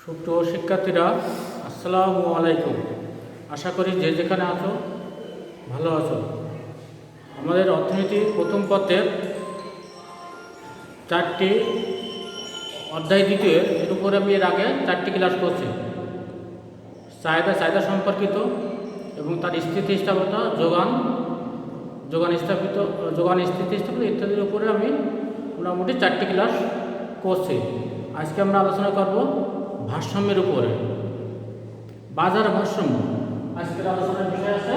সুপ্রিয় শিক্ষার্থীরা, আসসালামু আলাইকুম। আশা করি যে যেখানে আছো ভালো আছো। আমাদের অর্থনীতি প্রথম পত্রের 4টি অধ্যায় দ্বিতীয় এর উপরে আমি এর আগে 4টি ক্লাস করছি। চাহিদা সম্পর্কিত এবং তার স্থিতিস্থাপকতা, যোগান স্থিতিস্থাপকতা ইত্যাদির উপরে আমি মোটামুটি 4টি ক্লাস করছি। আজকে আমরা আলোচনা করব ভারসাম্যের উপরে। বাজার ভারসাম্য আজকের আলোচনার বিষয় আছে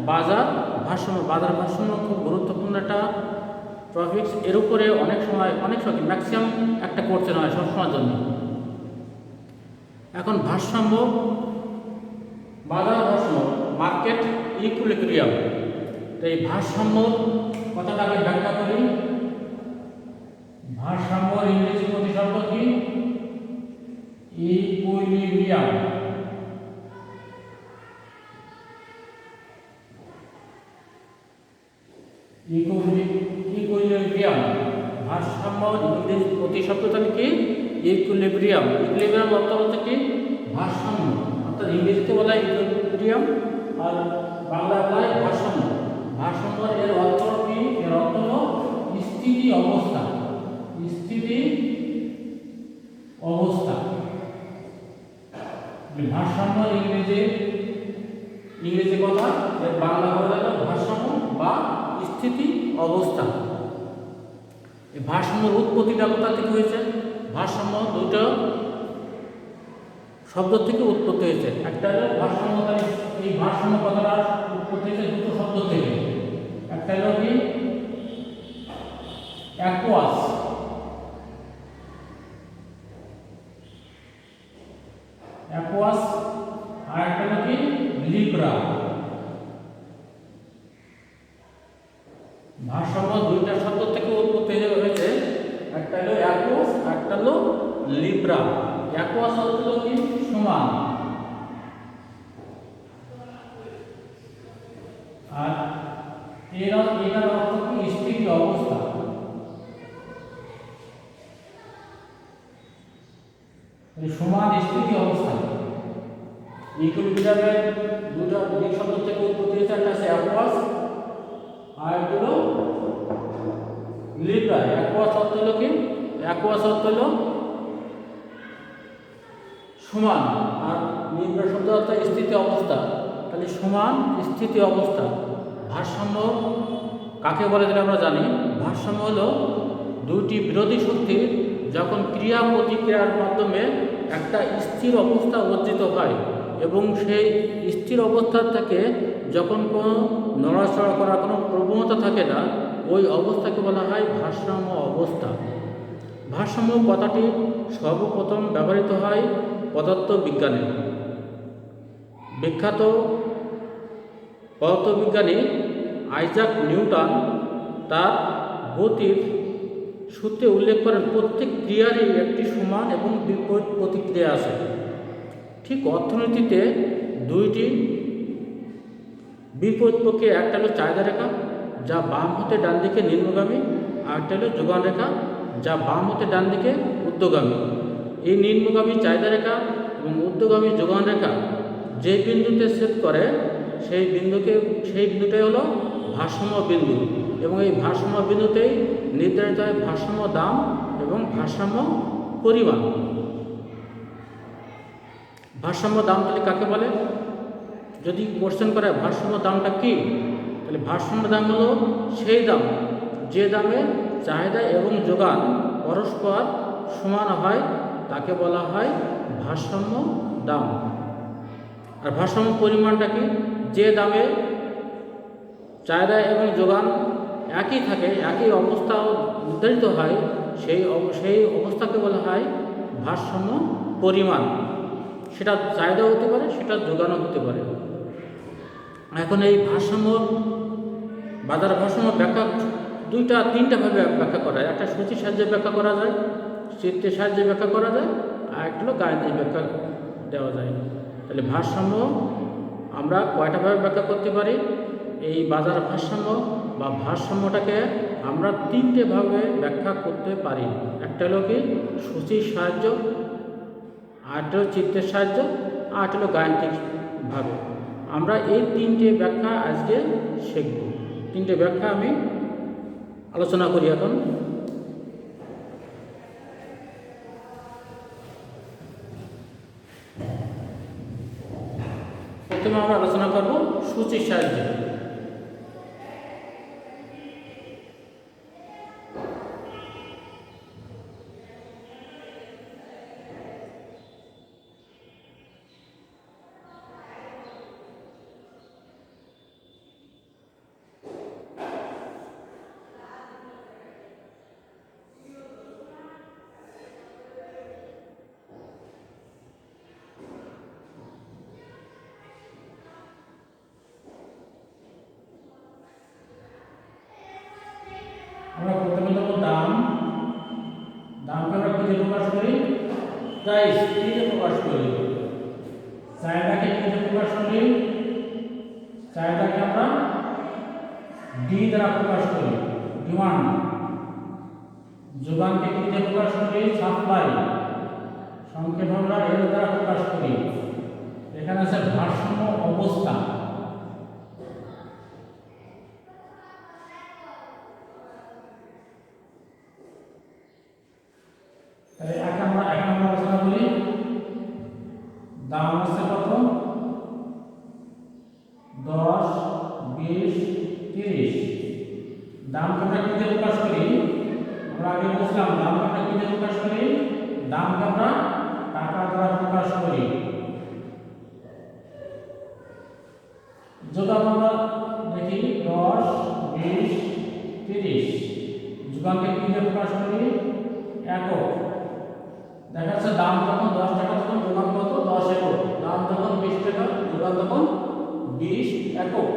বাজার ভারসাম্য খুব গুরুত্বপূর্ণ একটা টপিকস। এর উপরে অনেক সময় ম্যাক্সিমাম একটা কোশ্চেন হয় সবসময়ের জন্য। এখন বাজার ভারসাম্য, মার্কেট ইকুইলিব্রিয়াম। তো এই ভারসাম্য কথাটাকে ব্যাখ্যা করি। ভারসাম্য ইংরেজি প্রতিশব্দ কি? ইকুইলিব্রিয়াম। ইকুইলিব্রিয়াম ভারসাম্য ইংরেজি প্রতিশব্দটা কি? ইকুইলিব্রিয়াম। ইকুইলিব্রিয়াম অর্থ হচ্ছে কি? ভারসাম্য। অর্থাৎ ইংরেজিতে বলা হয় ইকুইলিব্রিয়াম আর বাংলায় বলা হয় ভারসাম্য। ভারসাম্য এর অর্থ কি? এর অর্থ হলো স্থিতি অবস্থা। ভারসাম্য ইংরেজি কথা, এর বাংলা কথা হলো ভারসাম্য বা স্থিতি অবস্থা। এই ভারসাম্যের উৎপত্তিটা কোথা থেকে হয়েছে? ভারসাম্য দুটো শব্দ থেকে উৎপত্তি হয়েছে। একটা হলো ভারসাম্য, এই ভারসাম্য কথাটার উৎপত্তি হয়েছে দুটো শব্দ থেকে। একটা হলো কি অ্যাকুয়াস, আর একটা হলো কি লিব্রা। ভারসাম্য দুইটা শব্দ থেকে উৎপত্তি হয়েছে। একটা হলো অ্যাকুয়াস, একটা হলো লিব্রা। অ্যাকুয়াস অর্থ হলো কি সমান, আর এটার অর্থ কি স্থিতি অবস্থা। সমান স্থিতি অবস্থা। ইকুইলিব্রিয়ামের দুটো দিক শব্দ থেকে উৎপত্তি হয়েছে। একটা আছে অ্যাকুয়াস আর একটা হলো লিব্রা। অ্যাকুয়াস অর্থ হলো কি? অ্যাকুয়াস অর্থ হলো সমান, আর লিব্রা শব্দ অর্থ স্থিতি অবস্থা। তাহলে সমান স্থিতি অবস্থা। ভারসাম্য কাকে বলে যেটা আমরা জানি। ভারসাম্য হলো দুইটি বিরোধী শক্তির যখন ক্রিয়া প্রতিক্রিয়ার মাধ্যমে একটা স্থির অবস্থা অর্জিত হয় এবং সেই স্থির অবস্থা থেকে যখন কোনো নড়াচড়া করার কোনো প্রবণতা থাকে না, ওই অবস্থাকে বলা হয় ভারসাম্য অবস্থা। ভারসাম্য কথাটি সর্বপ্রথম ব্যবহৃত হয় পদার্থবিজ্ঞানে। বিখ্যাত পদার্থবিজ্ঞানী আইজাক নিউটন তার গতির সূত্রে উল্লেখ করেন প্রত্যেক ক্রিয়ারই একটি সমান এবং বিপরীত প্রতিক্রিয়া আছে। ঠিক অর্থনীতিতে দুইটি বিপরীত প্রক্রিয়া, একটা হলো চাহিদা রেখা যা বাম হতে ডান দিকে নিম্নগামী, আর একটা হলো যোগান রেখা যা বাম হতে ডান দিকে ঊর্ধ্বগামী। এই নিম্নগামী চাহিদা রেখা এবং ঊর্ধ্বগামী যোগান রেখা যে বিন্দুতে ছেদ করে সেই বিন্দুটাই হলো ভারসাম্য বিন্দু, এবং এই ভারসাম্য বিন্দুতেই নির্ধারিত হয় ভারসাম্য দাম এবং ভারসাম্য পরিমাণ। ভারসাম্য দাম তাহলে কাকে বলে? যদি কোশ্চেন করে ভারসাম্য দামটা কি, তাহলে ভারসাম্য দাম হলো সেই দাম যে দামে চাহিদা এবং যোগান পরস্পর সমান হয়, তাকে বলা হয় ভারসাম্য দাম। আর ভারসাম্য পরিমাণটা কি? যে দামে চাহিদা এবং যোগান একই থাকে, একই অবস্থা নির্ধারিত হয়, সেই অবস্থাকে বলা হয় ভারসাম্য পরিমাণ। সেটা চাহিদা হতে পারে, সেটা যোগানও হতে পারে। এখন এই বাজার ভারসাম্য ব্যাখ্যা তিনটা ভাবে ব্যাখ্যা করা যায়। একটা সূচির সাহায্যে ব্যাখ্যা করা যায়, চিত্রের সাহায্যে ব্যাখ্যা করা যায়, আর একটা হলো গাণিতিক ব্যাখ্যা দেওয়া যায়। তাহলে ভারসাম্য আমরা কয়টা ভাবে ব্যাখ্যা করতে পারি? এই বাজার ভারসাম্যটাকে আমরা তিনটে ভাবে ব্যাখ্যা করতে পারি। একটা হলো কি সূচির সাহায্য, আরেকটা হলো চিত্রের সাহায্য, আর হলো গাণিতিকভাবে। আমরা এই তিনটে ব্যাখ্যা আজকে শিখব। তিনটে ব্যাখ্যা আমি আলোচনা করি এখন। প্রথমে আমরা আলোচনা করব সূচির সাহায্যে। আমরা প্রথমে দেবো দাম। দামকে আমরা কিভাবে প্রকাশ করি? প্রাইস কিভাবে প্রকাশ করি? চাহিদাকে কিভাবে প্রকাশ করি? চাহিদাকে আমরা ডি দ্বারা প্রকাশ করি, ডিমান্ড। যোগানকে কিভাবে প্রকাশ করি? সাপ্লাই। সংক্ষেপে আমরা এল দ্বারা প্রকাশ করি। এখানে আছে ভারসাম্য অবস্থা। এখন আমরা আলোচনা করি দাম আছে কত? 10, 20, 30। দামকে আমরা কিভাবে প্রকাশ করি? আমরা আগে বলছিলাম দামকে আমরা কিভাবে প্রকাশ করি? দামকে আমরা টাকা দ্বারা প্রকাশ করি। যোগান আমরা দেখি 10, 20, 30। যোগানকে কিভাবে প্রকাশ করি? একক। দেখা যাচ্ছে দাম যখন 10 টাকা তখন যোগান কত? 10 একক। দাম যখন 20 টাকা যোগান তখন 20 একক।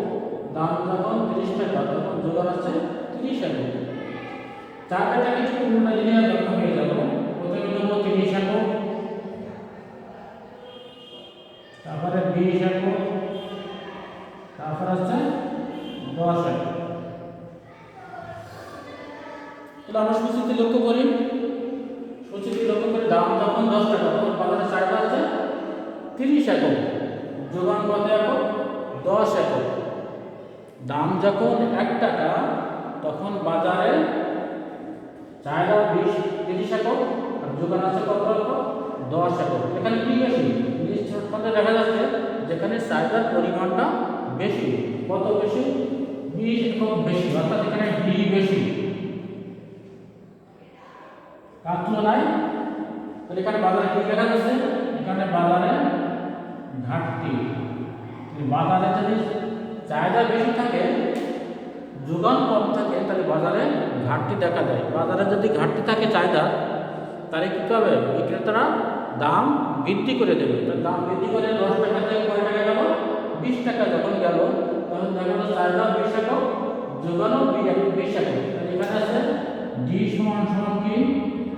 দাম যখন 30 টাকা তখন যোগান আছে 30 একক। চারটা কিছু পুরোটা জিনিস ব্যাখ্যা হয়ে যাবে। প্রথমে দেবো 30 একক, তারপরে 20 একক, তারপর আছে 10 একক। তাহলে আমরা সূচিতে লক্ষ্য করি, সূচিতে লক্ষ্য করে দাম যখন 10 টাকা তখন বাজারে চাহিদা আছে 30 একক। যোগান কত একক? 10 একক। দাম যখন 1 টাকা তখন বাজারে চাহিদা 30 একক আর যোগান আছে কত একক? 10 একক। এখানে কি বেশি? নিশ্চিতভাবে দেখা যাচ্ছে যেখানে চাহিদার পরিমাণটা বেশি। কত বেশি? 20 একক বেশি, অর্থাৎ এখানে ডি বেশি। কার তুলনায়? তাহলে এখানে বাজারে কি দেখা যাচ্ছে? এখানে বাজারে ঘাটতি। বাজারে যদি চাহিদা বেশি থাকে, যোগান কম থাকে, তাহলে বাজারে ঘাটতি দেখা দেয়। বাজারে যদি ঘাটতি থাকে চাহিদা, তাহলে কী হবে? বিক্রেতারা দাম বৃদ্ধি করে দেবে। দাম বৃদ্ধি করে 10 টাকা থেকে কয় টাকা গেল? 20 টাকা যখন গেল তখন দেখা গেল চাহিদা 20 একক, যোগানও 20 একক। তাহলে এখানে আছে ডি সমান সমান কি?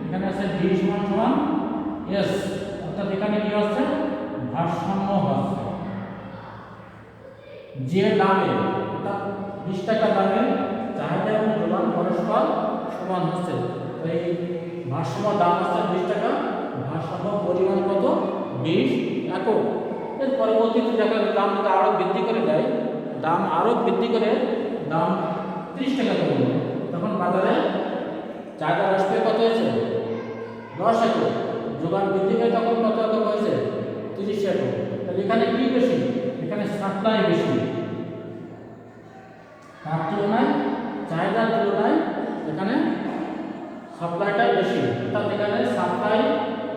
এখানে আছে ডি সমান সমান এস, অর্থাৎ এখানে কি হচ্ছে? ভারসাম্য হচ্ছে। যে দামে অর্থাৎ 20 টাকা দামে চাহিদা এবং যোগান পরস্পর সমান হচ্ছে, এই ভারসাম্য দাম হচ্ছে 20 টাকা, ভারসাম্য পরিমাণ কত? 20 একক। এর পরবর্তীতে দেখা গেল দাম যদি আরও বৃদ্ধি করে দেয়, দাম আরও বৃদ্ধি করে দাম 30 টাকা করবে, তখন বাজারে চাহিদা আসবে কত হয়েছে? 10 একক। যোগান বৃদ্ধি হয়ে তখন কত একক হয়েছে? 30 একক। তাহলে এখানে কি বেশি? এখানে সাপ্লাই বেশি। তার তুলনায় চাহিদার তুলনায় এখানে সাপ্লাইটাই বেশি, অর্থাৎ এখানে সাপ্লাই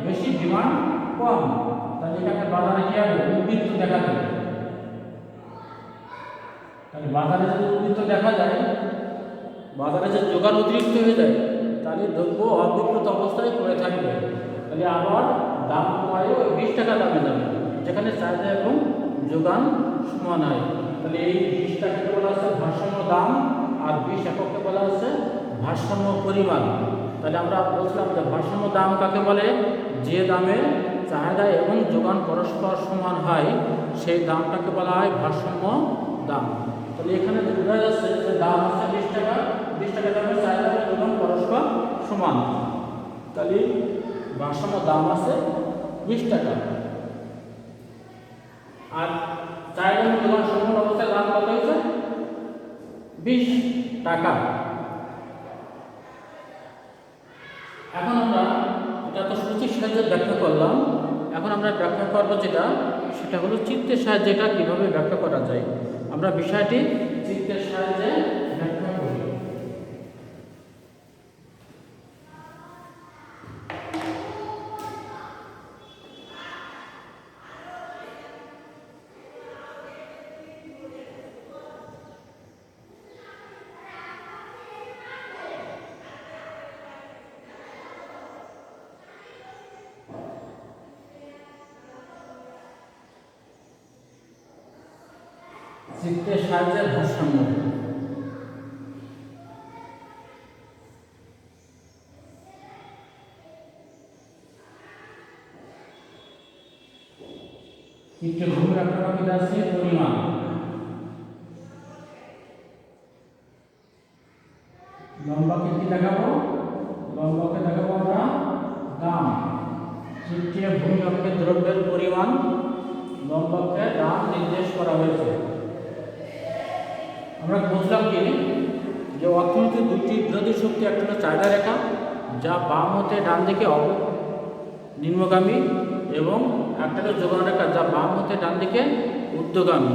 বেশি, ডিমান্ড কম। তাহলে এখানে বাজারে কি হবে? উদ্বৃত্ত দেখা যাবে। তাহলে বাজারে যদি উদ্বৃত্ত দেখা যায়, বাজারে যে যোগান অতিরিক্ত হয়ে যায়, তাহলে দ্রব্য অবিক্রত অবস্থায় পড়ে থাকবে। তাহলে আবার দাম কমায়ও 20 টাকা দামে যাবে, যেখানে চাহিদা এবং যোগান সমান হয়। তাহলে এই 20 টাকাকে বলা হচ্ছে ভারসাম্য দাম, আর 20 এককে বলা হচ্ছে ভারসাম্য পরিমাণ। তাহলে আমরা বলছিলাম যে ভারসাম্য দাম কাকে বলে? যে দামে চাহিদা এবং যোগান পরস্পর সমান হয়, সেই দামটাকে বলা হয় ভারসাম্য দাম। তাহলে এখানে বোঝা যাচ্ছে যে দাম হচ্ছে 20 টাকা, 20 টাকা দামে চাহিদা এবং যোগান পরস্পর সমান। তাহলে ভারসাম্য দাম আছে 20 টাকা। আর চাহিদা এবং যোগান সম্পূর্ণ অবস্থায় দাম কত হয়েছে? 20 টাকা। এখন আমরা এটা তো সূচির সাহায্যে ব্যাখ্যা করলাম, এখন আমরা ব্যাখ্যা করব সেটা হলো চিত্রের সাহায্যে এটা কীভাবে ব্যাখ্যা করা যায়। আমরা বিষয়টি চিত্রের সাহায্যে ব্যাখ্যা করি। চিত্রের সাহায্যে ভারসাম্য। চিত্রে ভূমির আকার আছে পরিমাণ, লম্বাকে কি দেখাবো? লম্বাকে দেখাবো আমরা দাম। চিত্রে ভূমি অক্ষে দ্রব্যের পরিমাণ, লম্বাকে দাম নির্দেশ করা হয়েছে। আমরা বুঝলাম কি যে অর্থনীতির দুটি বিরোধী শক্তি, একটা হলো চাহিদা রেখা যা বাম হতে ডান দিকে নিম্নগামী, এবং একটা হলো যোগান রেখা যা বাম হতে ডান দিকে ঊর্ধ্বগামী।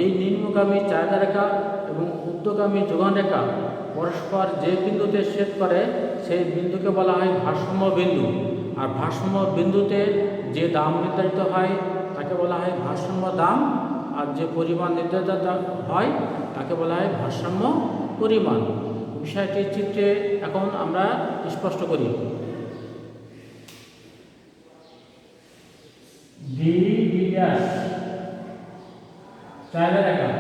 এই নিম্নগামী চাহিদা রেখা এবং ঊর্ধ্বগামী যোগান রেখা পরস্পর যে বিন্দুতে ছেদ করে সেই বিন্দুকে বলা হয় ভারসাম্য বিন্দু। আর ভারসাম্য বিন্দুতে যে দাম নির্ধারিত হয় তাকে বলা হয় ভারসাম্য দাম, আর যে পরিমাণ নির্ধারিত হয় তাকে বলা হয় ভারসাম্য পরিমাণ। বিষয়টি চিত্রে এখন আমরা স্পষ্ট করি। ডি ড্যাশ চাহিদা রেখা,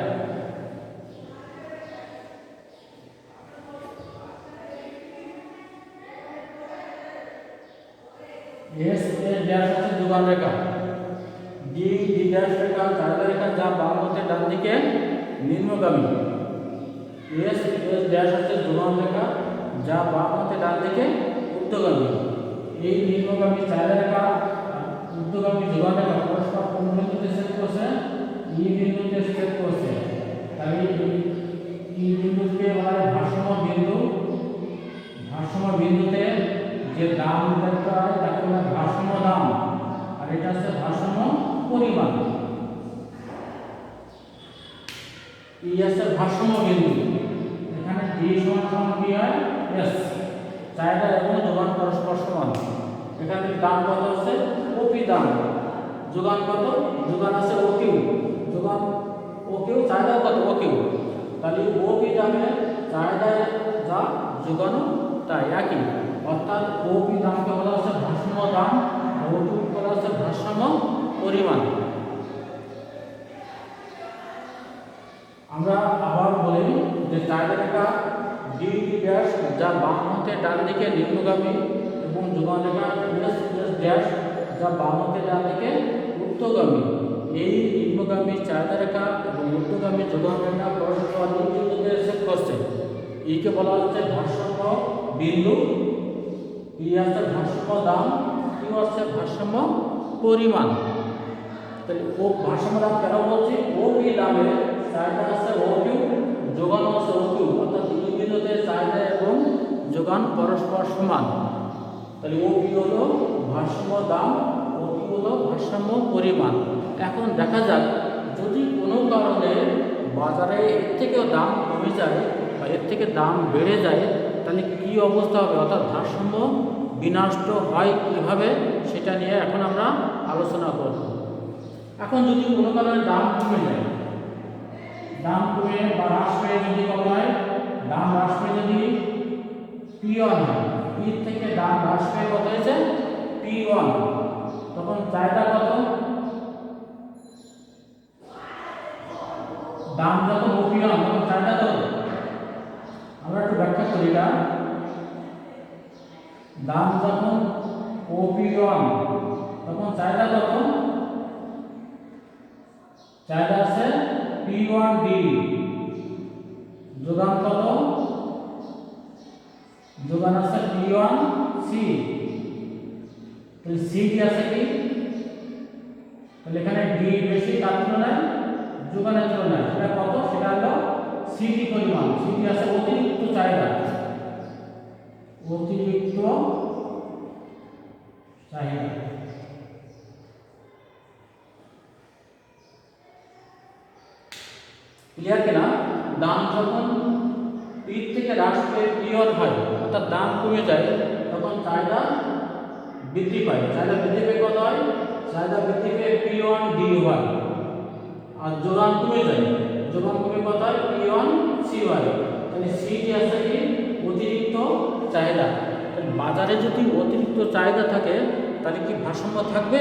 এস ড্যাশ হচ্ছে যোগান রেখা, ডি ড্যাশ রেখা চাহিদা রেখা যা বাম হতে ডান দিকে নিম্নগামী, এস ড্যাশ হচ্ছে যোগান রেখা যা বাম হতে ডান দিকে ঊর্ধ্বগামী। এই নিম্নগামী চাহিদা রেখা ঊর্ধ্বগামী যোগান রেখা পরস্পর কোন বিন্দুতে ছেদ করছে? ই বিন্দুতে ছেদ করছে। তাহলে ই বিন্দুকে বলা হয় ভারসাম্য বিন্দু। ভারসাম্য বিন্দুতে যে দাম নির্ধারিত হয় তাকে বলা হয় ভারসাম্য দাম, আর এটা হচ্ছে ভারসাম্য পরিমাণ। ই হচ্ছে ভারসাম্য বিন্দু। এখানে ডি সমান কি হয়? এস। চাহিদা এবং যোগান পরস্পর সমান। এখানে দাম কত হচ্ছে? ওপি দাম। যোগান কত? যোগান আছে ও কিউ। যোগান ও কিউ, চাহিদা কত? O Q. তাহলে ওপি দামে চাহিদা যা যোগানও তাই একই, অর্থাৎ ওপি দামকে বলা হচ্ছে ভারসাম্য দাম, আর ও কিউ বলা হচ্ছে ভারসাম্য পরিমাণ। আমরা আবার বলি যে চাহিদা রেখা ডি ড্যাশ যা বাম হতে ডান দিকে নিম্নগামী, এবং যোগান রেখা এস ড্যাশ যা বাম হতে ডান দিকে ঊর্ধ্বগামী। এই নিম্নগামী চাহিদা রেখা এবং ঊর্ধ্বগামী যোগান রেখা পরস্পর বিন্দুতে ছেদ করছে। ইকে বলা হচ্ছে ভারসাম্য বিন্দু, ই হচ্ছে ভারসাম্য দাম, কিউ হচ্ছে ভারসাম্য পরিমাণ। তাহলে ও ভারসাম্য দাম কেন বলছি? ও পি দামে চাহিদা আছে ও কিউ, যোগান আছে ও কিউ, অর্থাৎ দুই বিন্দুতে চাহিদা এবং যোগান পরস্পর সমান। তাহলে ও পি হলো ভারসাম্য দাম, ও কিউ হলো ভারসাম্য পরিমাণ। এখন দেখা যাক যদি কোনো কারণে বাজারে এর থেকেও দাম কমে যায় বা এর থেকে দাম বেড়ে যায়, তাহলে কী অবস্থা হবে, অর্থাৎ ভারসাম্য বিনষ্ট হয় কীভাবে, সেটা নিয়ে এখন আমরা আলোচনা করব। এখন যদি কোনো কারণে দাম কমে যায়, দাম কমে বা হ্রাস পেয়ে যদি কম হয়, দাম হ্রাস পেয়ে যদি P1 হয়, P থেকে দাম হ্রাস পেয়ে কত হয়েছে? P1, তখন চাহিদা কত? দাম যখন P1 তখন চাহিদা কত? আমরা একটু ব্যাখ্যা করি এটা। দাম যখন P1 তখন চাহিদা কত? চাহিদা আছে P1D, যোগান কত? যোগান আছে P1C। তাহলে সি কি আছে কি? ডি বেশি কার তুলনায়, যোগানের তুলনায়। সেটা কত? সেটা হলো সিটি পরিমাণ। সিটি আছে অতিরিক্ত চাহিদা, অতিরিক্ত চাহিদা। ক্লিয়ার কিনা? দাম যখন পি থেকে হ্রাস পেয়ে পিওর হয়, অর্থাৎ দাম কমে যায়, তখন চাহিদা বৃদ্ধি পায়। চাহিদা বৃদ্ধি পেয়ে কত হয়? চাহিদা বৃদ্ধি পেয়ে P1 D হয়। আর যোগান কমে যায়, যোগান কমে কত হয়? P1 C হয়। তাহলে সিটি আছে কি? অতিরিক্ত চাহিদা। বাজারে যদি অতিরিক্ত চাহিদা থাকে তাহলে কি ভারসাম্য থাকবে?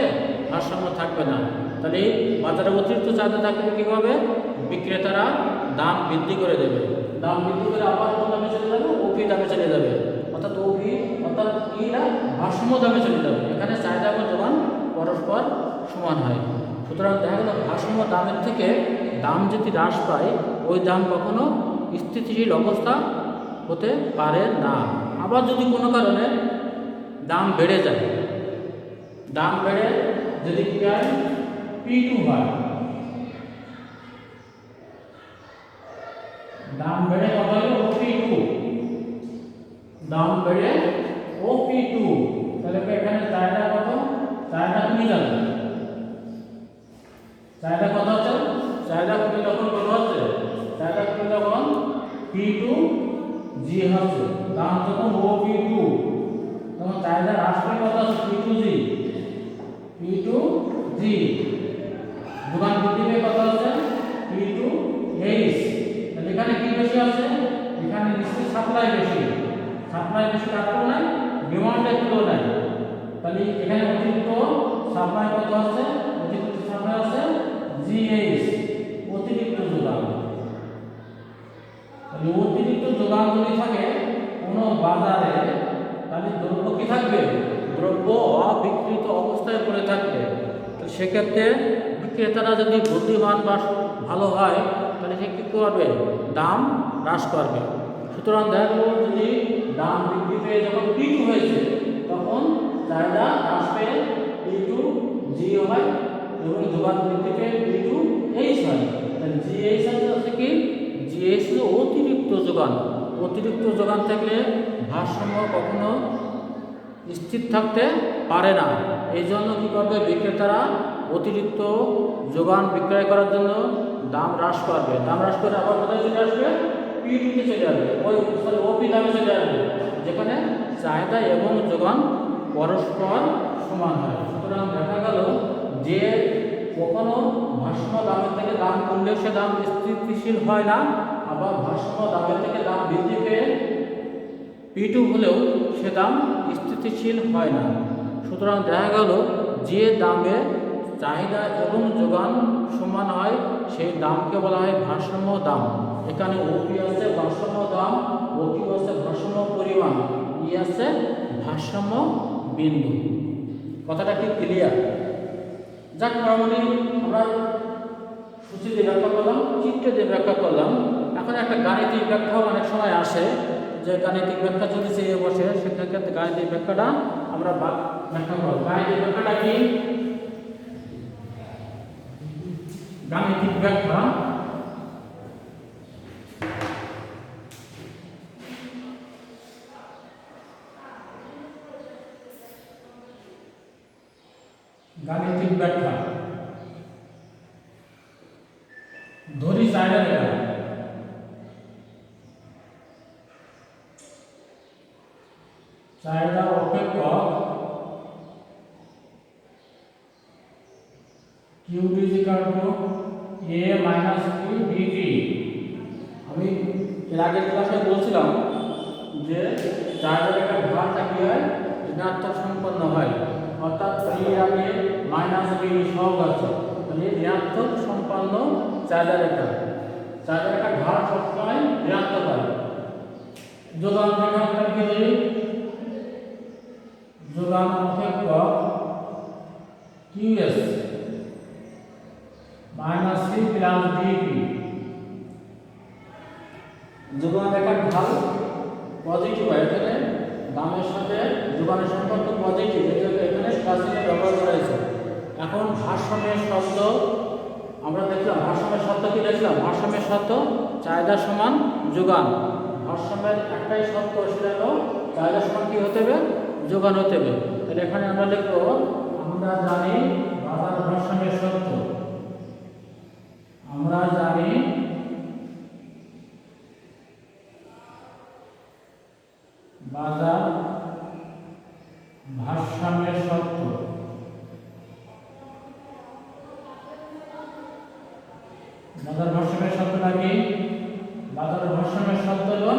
ভারসাম্য থাকবে না। তাহলে বাজারে অতিরিক্ত চাহিদা থাকলে কী হবে? বিক্রেতারা দাম বৃদ্ধি করে দেবে। দাম বৃদ্ধি করে আবার কোন দামে চলে যাবে? ওপি দামে চলে যাবে। অর্থাৎ ওপি অর্থাৎ ইটা ভারসাম্য দামে চলে যাবে। এখানে চাহিদা এবং যোগান পরস্পর সমান হয়। সুতরাং দেখা গেল ভারসাম্য দামের থেকে দাম যদি হ্রাস পায়, ওই দাম কখনো স্থিতিশীল অবস্থা হতে পারে না। আবার যদি কোনো কারণে দাম বেড়ে যায়, দাম বেড়ে যদি কি হয়? P2 হয়, দাম বেড়ে কত হলো? OP2, দাম বেড়ে OP2, তাহলে এখানে চাহিদা কত? চাহিদা কমে যাবে। চাহিদা কত হচ্ছে? চাহিদা কমে যখন কত হচ্ছে? চাহিদা কমে যখন P2G হচ্ছে, দাম যখন OP2, তখন চাহিদা হ্রাস পেয়ে কত হচ্ছে? P2G, P2G। যোগান বৃদ্ধি পেয়ে কত হচ্ছে? P2H। তাহলে এখানে কি বেশি আছে? এখানে নিশ্চিত সাপ্লাই বেশি। সাপ্লাই বেশি কার তুলনায়? ডিমান্ডের তুলনায়। তাহলে এখানে অতিরিক্ত সাপ্লাই কত আছে? অতিরিক্ত সাপ্লাই আছে GH, অতিরিক্ত যোগান। তাহলে অতিরিক্ত যোগান যদি থাকে কোনো বাজারে, তাহলে দ্রব্য কি থাকবে? দ্রব্য অবিক্রিত অবস্থায় পড়ে থাকবে। তো সেক্ষেত্রে বিক্রেতারা যদি বুদ্ধিমান বা ভালো হয়, তাহলে সে কী করবে? দাম হ্রাস করবে। সুতরাং দেখা গেল যদি দাম বৃদ্ধি পেয়ে যখন P2 হয়েছে, তখন চাহিদা হ্রাস পেয়ে P2G হয় এবং যোগান বৃদ্ধি পেয়ে P2H হয়। তাহলে GH হচ্ছে কি? GH হলো অতিরিক্ত যোগান। অতিরিক্ত যোগান থাকলে ভারসাম্য কখনো স্থির থাকতে পারে না। এই জন্য কী করবে? বিক্রেতারা অতিরিক্ত যোগান বিক্রয় করার জন্য দাম হ্রাস করবে। দাম হ্রাস করে আবার কোথায় চলে আসবে? P2তে চলে আসবে, ওই ওপি দামে চলে আসবে, যেখানে চাহিদা এবং যোগান পরস্পর সমান হয়। সুতরাং দেখা গেল যে কখনো ভারসাম্য দামের থেকে দাম কমলেও সে দাম স্থিতিশীল হয় না, আবার ভারসাম্য দামের থেকে দাম বৃদ্ধি পেয়ে P2 হলেও সে দাম স্থিতিশীল হয় না। সুতরাং দেখা গেল যে দামে চাহিদা এবং যোগান সমান হয় সেই দামকে বলা হয় ভারসাম্য দাম। এখানে ওপি আছে ভারসাম্য দাম, ওকিউ আছে ভারসাম্য পরিমাণ, ই আছে ভারসাম্য বিন্দু। কথাটা কি ক্লিয়ার? যাক, মোটামুটি আমরা সূচি দিয়ে ব্যাখ্যা করলাম, চিত্র দিয়ে ব্যাখ্যা করলাম। এখন একটা গাণিতিক ব্যাখ্যাও অনেক সময় আসে, যে গাণিতিক ব্যাখ্যা যদি চেয়ে বসে, সেক্ষেত্রে গাণিতিক ব্যাখ্যাটা আমরা ব্যাখ্যা করব। গাণিতিক ব্যাখ্যাটা কি? গাণিতিক ব্যাখ্যা গাণিতিক ব্যাখ্যা ধরি চাহিদা রেখা। চাহিদা অপেক্ষক Q is equal to A minus Q dt। আমি এর আগের ক্লাসে বলছিলাম যে চাহিদা রেখার ঢালটা কি হয়? ঋণাত্মক সম্পন্ন হয়, অর্থাৎ বি আগে মাইনাস বি সহগ আছে, মানে ঋণাত্মক সম্পন্ন চাহিদা রেখা। চাহিদা রেখার ঢাল সবসময় ঋণাত্মক হয়। যোগান রেখা কি ধরি? যোগান অপেক্ষক QS minus C plus DP। যোগান রেখার ঢাল পজিটিভ হয়, এখানে দামের সাথে যোগানের সম্পর্ক পজিটিভ, এখানে প্লাস ব্যবহার করা হয়েছে। এখন ভারসাম্যের শব্দ দেখলাম ভারসাম্যের শর্ত কি দেখলাম? ভারসাম্যের শর্ত চাহিদা সমান যোগান। ভারসাম্যের একটাই শর্ত, সেটা হলো চাহিদা সমান কি হতে হবে? যোগান হতে হবে। তাহলে এখানে আমরা লিখব, আমরা জানি বাজার ভারসাম্যের শর্ত, আমরা জানি বাজার ভারসাম্যের শর্ত। বাজার ভারসাম্যের শর্তটা কি? বাজার ভারসাম্যের শর্ত হলো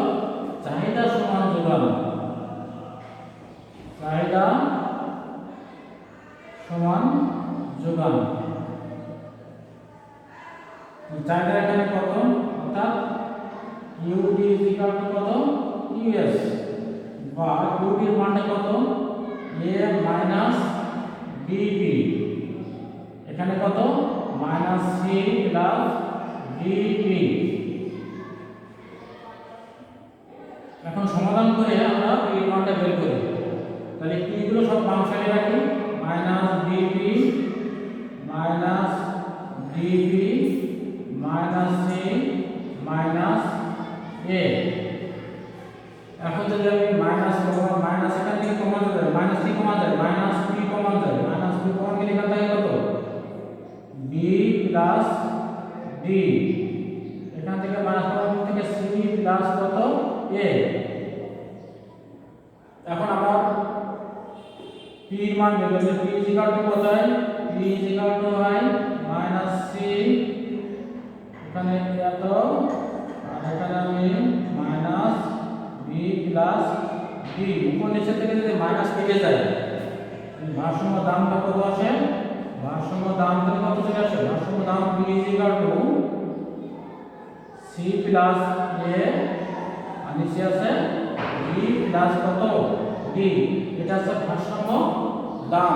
চাহিদা সমান যোগান। চাহিদা সমান যোগান। চাহিদা এখানে কত? অর্থাৎ ইউডি ইজ ইকুয়াল টু কত? ইউএস, বা ইউডির মানটা কত? A minus BP. এখানে কত? Minus C plus BP. এখন সমাধান করে আমরা পি এর মানটা বের করি। তাহলে পি গুলো সব বাম সাইডে রাখি, minus BP minus DP minus C minus A. এখন যদি আমি মাইনাস এখান থেকে কমন যাবে, মাইনাস সি কমন যায়, মাইনাস পি কমন যায়, মাইনাস পি কমন গেলে এখান থেকে কত? B plus D. এখান থেকে মাইনাস কমন থেকে সি প্লাস কত? এ। এখন আমরা পি এর মান বের করলে পি ইজ ইকুয়াল টু কত হয়? পি ইজ ইকুয়াল টু হয় মাইনাস সি, এখানে এত, আর এখানে আমি মাইনাস বি প্লাস ডি। উপর নিচে থেকে যদি মাইনাস কেটে যায়, ভারসাম্য দামটা কত আসে? ভারসাম্য দাম থেকে কত চলে আসে? ভারসাম্য দাম P is equal to C plus A, আর নিচে আছে বি প্লাস কত? ডি। এটা হচ্ছে ভারসাম্য দাম।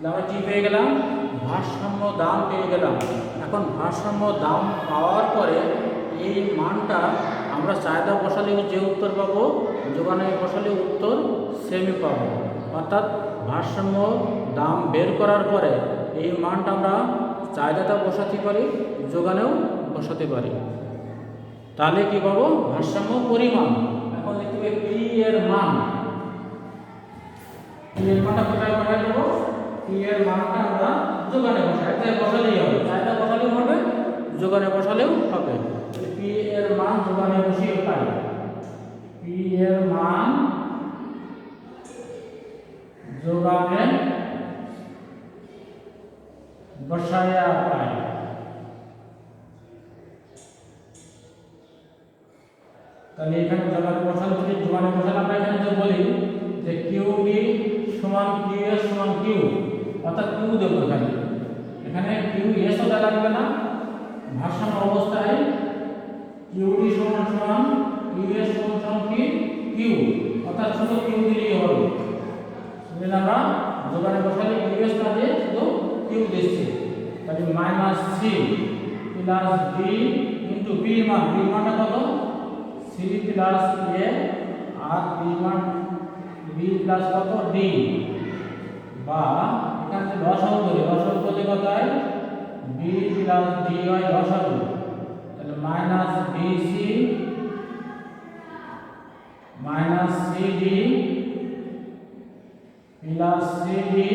আমরা কি পেয়ে গেলাম? ভারসাম্য দাম পেয়ে গেলাম। এখন ভারসাম্য দাম পাওয়ার পরে এই মানটা আমরা চাহিদা বসালে যে উত্তর পাবো, যোগানে বসালে উত্তর সেমই পাবো। অর্থাৎ ভারসাম্য দাম বের করার পরে এই মানটা আমরা চাহিদাটা বসাতে পারি, যোগানেও বসাতে পারি। তাহলে কি পাবো? ভারসাম্য পরিমাণ। এখন লিখতে হবে পি এর মান। পি এর মানটা কোথায় বসাই দেবো? পি এর মানটা আমরা যোগানে বসাই, তাই বসালেই হবে। চাহিদা বসালেও হবে, যোগানে বসালেও হবে। পি এর মান যোগানে বসিয়ে পাই। পি এর মান যোগানে বসায়া পাই। তাহলে এখানে যোগানে বসালে যদি যোগানে বসালে আমরা এখানে যে বলি যে কিউ বি সমান কিউ এস সমান কিউ, অর্থাৎ কিউ দেবো এখানে। এখানে কিউ এস ও দেওয়া লাগবে না, ভারসাম্য অবস্থায় কিউডি সমান সমান কিউ এস সমান সমান কি কিউ, অর্থাৎ শুধু কিউ দিলেই হবে। তাহলে আমরা যোগানে বসালে কিউ এস না দিয়ে শুধু কিউ দিচ্ছি। তাহলে minus C plus D into B মান, বি মানটা কত? সি প্লাস এ, আর বি মান বি প্লাস কত? ডি। বা এখানে লসাগু করি, লসাগু করলে কত হয়? বি প্লাস ডি হয় লসাগু। তাহলে minus BC minus CD plus CD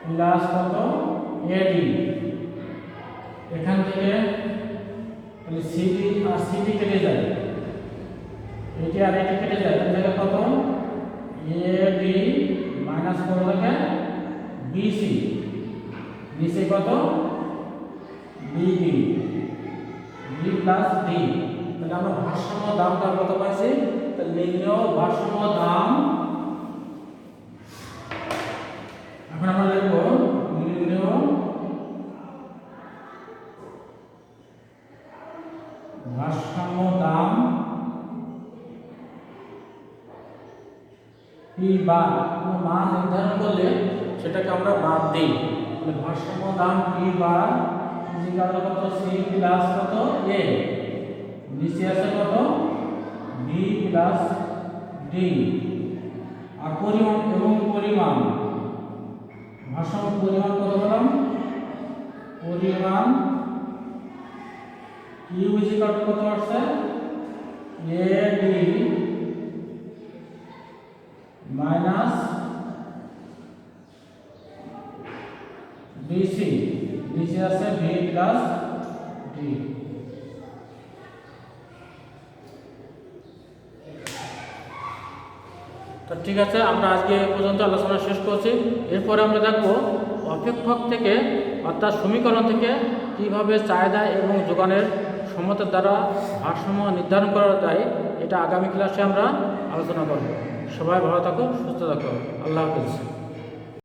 plus কত? এডি। এখান থেকে তাহলে সিডি আর সিডি কেটে যায়, এটি আর এটি কেটে যায়, তাহলে কত? এডি মাইনাস কত থাকে? বিসি, নিচে কত? BD, B plus D. তাহলে আমরা ভারসাম্য দামটা কত পাইছি? তাহলে নির্ণয় ভারসাম্য দাম। এখন আমরা লিখব নির্ণয় ভারসাম্য দাম পি বার। কোনো মান নির্ধারণ করলে সেটাকে আমরা বাদ দিই। তাহলে ভারসাম্য দাম পি বার ইকুয়াল কত? সি প্লাস কত? এ, নিচে আছে কত? B plus D. আর পরিমাণ এবং পরিমাণ, ভারসাম্য পরিমাণ কত বললাম? Q1 Q কত আসছে AD মাইনাস BC আছে B প্লাস D। তো ঠিক আছে, আমরা আজকে এই পর্যন্ত আলোচনা শেষ করছি। এরপরে আমরা দেখব অপেক্ষক থেকে অর্থাৎ সমীকরণ থেকে কিভাবে চাহিদা এবং যোগানের সমতার দ্বারা ভারসাম্য নির্ধারণ করা যায়, এটা আগামী ক্লাসে আমরা আলোচনা করব। সবাই ভালো থাকো, সুস্থ থাকো, আল্লাহ হাফেজ।